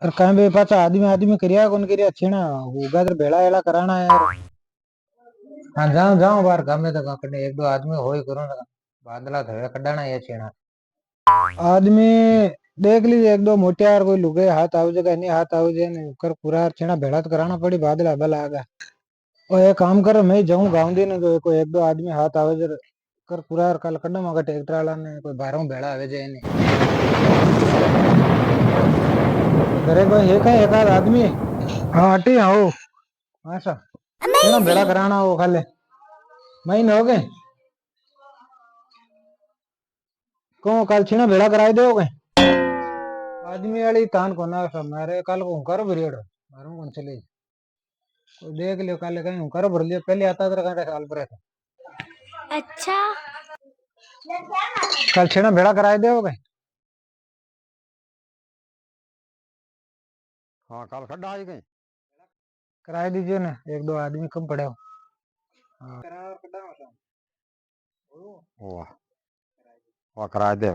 और कहीं भी पाचा आदमी आदमी करिया कौन करिया छीना उगा तो भेड़ा एला कराना है यार। हाँ जाओ जाओ बार गमे तो कने एक दो आदमी होई करो ना बादला धरे कडाना है छीना आदमी देख लीजिए एक दो मोटियार कोई लुगे हाथ आवे जगह नहीं हाथ आवे जे ने कर पूरा छीना भेड़ा तो कराना पड़ी बादला बल आगा। और एक काम करो मैं जाऊं गांव दिन तो कोई एक दो आदमी हाथ आवे जर कर पूरा कल कड्डा मगा ट्रैक्टर वाला ने कोई बारह भेड़ा आवे जे ने घरे कोई है का एक आध आदमी। हाँ हटी आओ अच्छा छीना भेड़ा कराना हो खाले महीने हो गए को कल छीना भेड़ा कराई दो आदमी वाली तान को ना मारे कल को करो बरियड़ मारू कौन चले तो देख लियो कल कहीं करो भर लियो पहले आता तेरा कांटे साल पर था अच्छा कल छेना भेड़ा कराए दे गए। हाँ कल खड्डा आई गई कराए दीजिए ना एक दो आदमी कम पड़े हो। हाँ वाह वाह करा दे